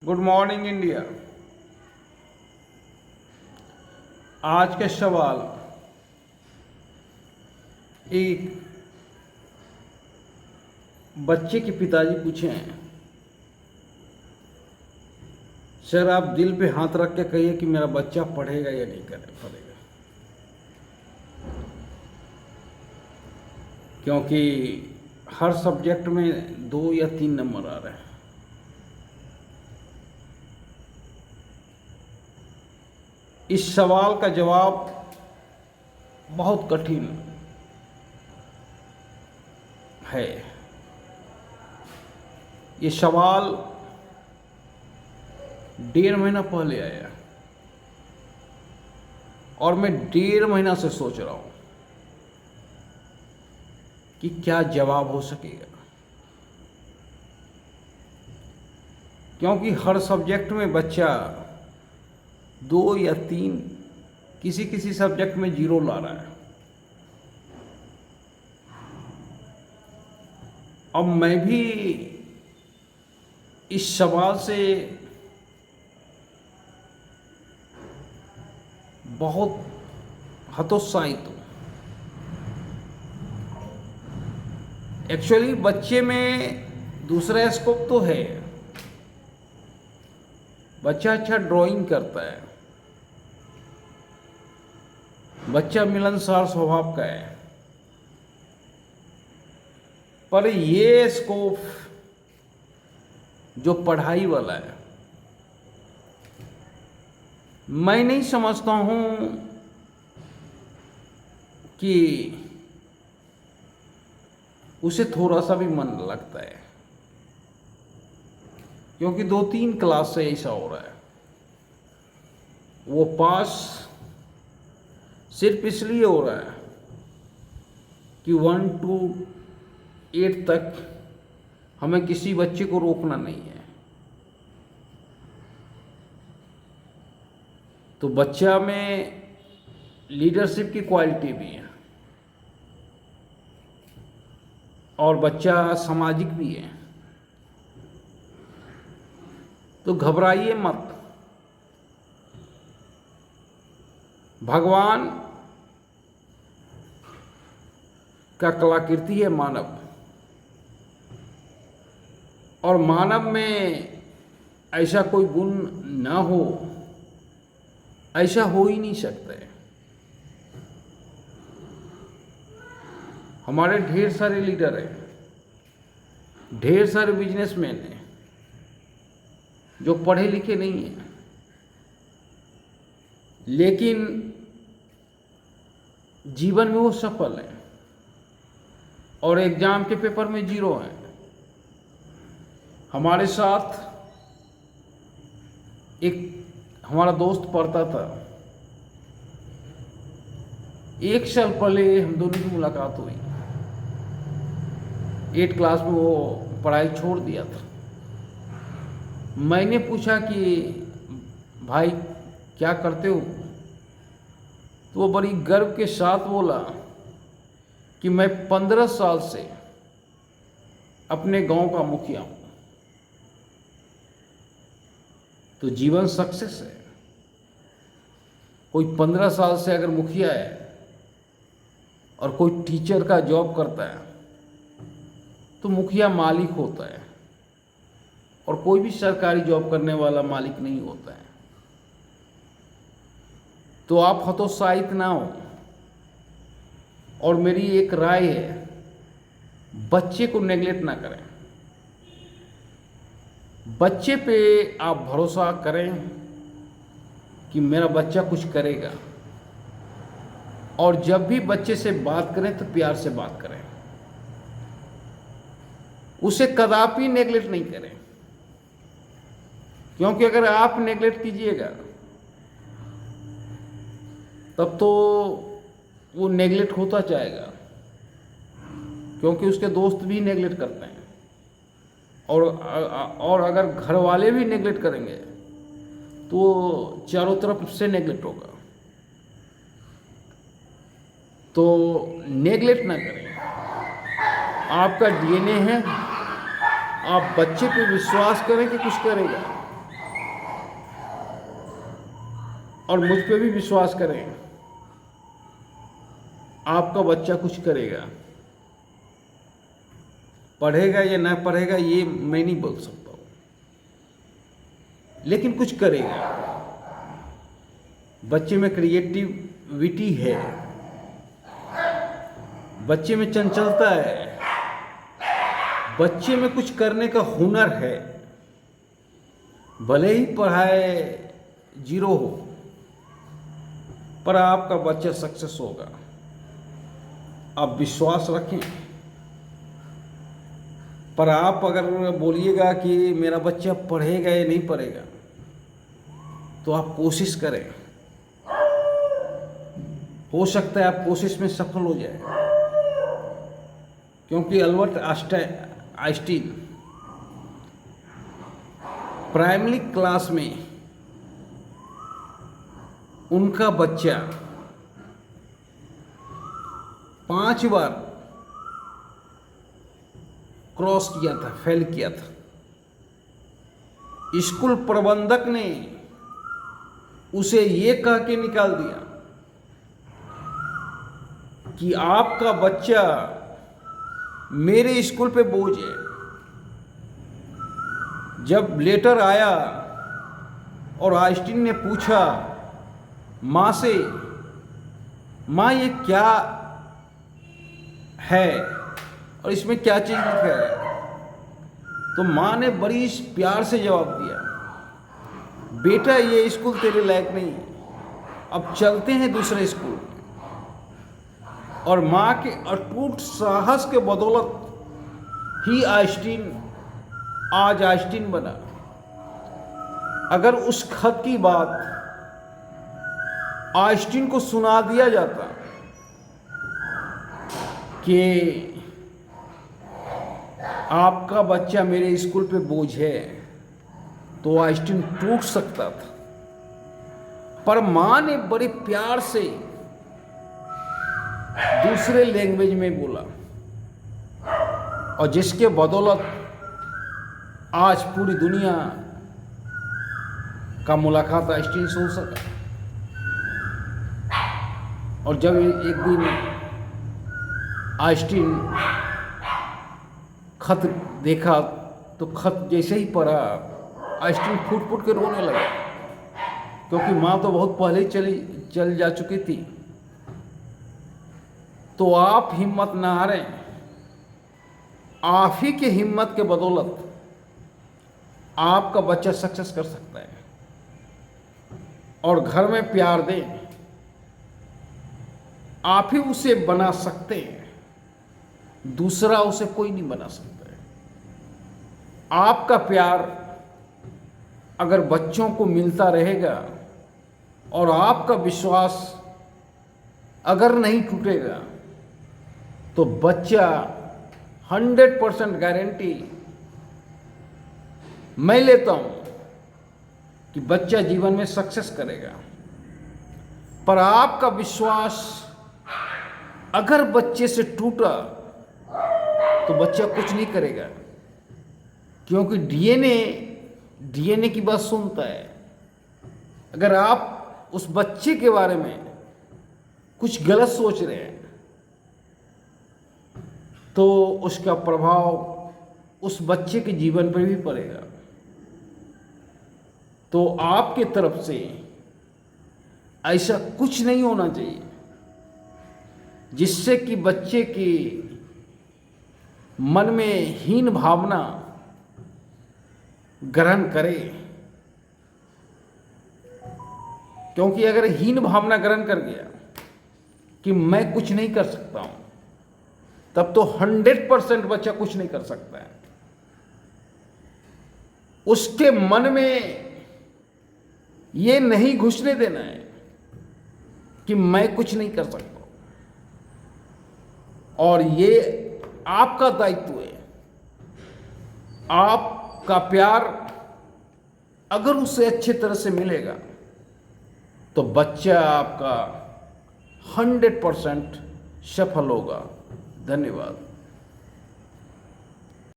Good morning India. आज के सवाल एक बच्चे के पिताजी पूछे हैं, सर आप दिल पे हाथ रख के कहिए कि मेरा बच्चा पढ़ेगा या नहीं पढ़ेगा, क्योंकि हर सब्जेक्ट में 2 या 3 नंबर आ रहे हैं। इस सवाल का जवाब बहुत कठिन है। ये सवाल 1.5 महीना पहले आया और मैं 1.5 महीना से सोच रहा हूं कि क्या जवाब हो सकेगा, क्योंकि हर सब्जेक्ट में बच्चा 2 या 3, किसी किसी सब्जेक्ट में 0 ला रहा है। अब मैं भी इस सवाल से बहुत हतोत्साहित हूं। एक्चुअली बच्चे में दूसरा स्कोप तो है, बच्चा अच्छा ड्राइंग करता है, बच्चा मिलनसार स्वभाव का है, पर ये स्कोप जो पढ़ाई वाला है, मैं नहीं समझता हूं कि उसे थोड़ा सा भी मन लगता है, क्योंकि 2-3 क्लास से ऐसा हो रहा है। वो पास सिर्फ इसलिए हो रहा है कि 1 to 8 तक हमें किसी बच्चे को रोकना नहीं है। तो बच्चा में लीडरशिप की क्वालिटी भी है और बच्चा सामाजिक भी है। तो घबराइए मत। भगवान का कलाकृति है मानव, और मानव में ऐसा कोई गुण ना हो, ऐसा हो ही नहीं सकता है। हमारे ढेर सारे लीडर हैं, ढेर सारे बिजनेसमैन हैं जो पढ़े लिखे नहीं हैं, लेकिन जीवन में वो सफल हैं और एग्जाम के पेपर में 0 हैं। हमारे साथ एक हमारा दोस्त पढ़ता था, 1 साल पहले हम दोनों की मुलाकात हुई। 8 क्लास में वो पढ़ाई छोड़ दिया था। मैंने पूछा कि भाई क्या करते हो, तो वो बड़ी गर्व के साथ बोला कि मैं 15 साल से अपने गांव का मुखिया हूं। तो जीवन सक्सेस है। कोई 15 साल से अगर मुखिया है और कोई टीचर का जॉब करता है तो मुखिया मालिक होता है, और कोई भी सरकारी जॉब करने वाला मालिक नहीं होता है। तो आप हतोत्साहित ना हो। और मेरी एक राय है, बच्चे को नेगलेक्ट ना करें। बच्चे पे आप भरोसा करें कि मेरा बच्चा कुछ करेगा, और जब भी बच्चे से बात करें तो प्यार से बात करें, उसे कदापि नेगलेक्ट नहीं करें। क्योंकि अगर आप नेगलेक्ट कीजिएगा तब तो वो नेगलेक्ट होता जाएगा, क्योंकि उसके दोस्त भी नेगलेक्ट करते हैं, और अगर घर वाले भी नेगलेक्ट करेंगे तो चारों तरफ से नेगलेक्ट होगा। तो नेगलेक्ट ना करें। आपका डीएनए है, आप बच्चे पे विश्वास करें कि कुछ करेगा। और मुझ पे भी विश्वास करें, आपका बच्चा कुछ करेगा। पढ़ेगा या ना पढ़ेगा ये मैं नहीं बोल सकता हूँ, लेकिन कुछ करेगा। बच्चे में क्रिएटिविटी है, बच्चे में चंचलता है, बच्चे में कुछ करने का हुनर है। भले ही पढ़ाई 0 हो, पर आपका बच्चा सक्सेस होगा, आप विश्वास रखें। पर आप अगर बोलिएगा कि मेरा बच्चा पढ़ेगा या नहीं पढ़ेगा, तो आप कोशिश करें, हो सकता है आप कोशिश में सफल हो जाए। क्योंकि अल्बर्ट आइंस्टीन प्राइमरी क्लास में उनका बच्चा 5 बार क्रॉस किया था, फेल किया था। स्कूल प्रबंधक ने उसे ये कह के निकाल दिया कि आपका बच्चा मेरे स्कूल पे बोझ है। जब लेटर आया और आइंस्टीन ने पूछा माँ से, माँ ये क्या है और इसमें क्या चीज़ लिखा है, तो माँ ने बड़ी प्यार से जवाब दिया, बेटा ये स्कूल तेरे लायक नहीं, अब चलते हैं दूसरे स्कूल। और माँ के अटूट साहस के बदौलत ही आइंस्टीन आज आइंस्टीन बना। अगर उस खत की बात आइंस्टीन को सुना दिया जाता कि आपका बच्चा मेरे स्कूल पे बोझ है, तो आइंस्टीन टूट सकता था। पर माँ ने बड़े प्यार से दूसरे लैंग्वेज में बोला, और जिसके बदौलत आज पूरी दुनिया का मुलाकात आइंस्टीन से हो सका। और जब एक दिन आइंस्टीन खत देखा, तो खत जैसे ही पढ़ा आइंस्टीन फूट फूट के रोने लगा, क्योंकि माँ तो बहुत पहले ही चल जा चुकी थी। तो आप हिम्मत ना हारें, आप ही के हिम्मत के बदौलत आपका बच्चा सक्सेस कर सकता है। और घर में प्यार दें, आप ही उसे बना सकते हैं, दूसरा उसे कोई नहीं बना सकता है। आपका प्यार अगर बच्चों को मिलता रहेगा और आपका विश्वास अगर नहीं टूटेगा, तो बच्चा 100% गारंटी मैं लेता हूं कि बच्चा जीवन में सक्सेस करेगा। पर आपका विश्वास अगर बच्चे से टूटा, तो बच्चा कुछ नहीं करेगा, क्योंकि डीएनए की बात सुनता है। अगर आप उस बच्चे के बारे में कुछ गलत सोच रहे हैं, तो उसका प्रभाव उस बच्चे के जीवन पर भी पड़ेगा। तो आपके तरफ से ऐसा कुछ नहीं होना चाहिए जिससे कि बच्चे के मन में हीन भावना ग्रहण करे। क्योंकि अगर हीन भावना ग्रहण कर गया कि मैं कुछ नहीं कर सकता हूं, तब तो 100% बच्चा कुछ नहीं कर सकता है। उसके मन में ये नहीं घुसने देना है कि मैं कुछ नहीं कर सकता। और ये आपका दायित्व है। आपका प्यार अगर उसे अच्छी तरह से मिलेगा, तो बच्चा आपका 100% सफल होगा। धन्यवाद।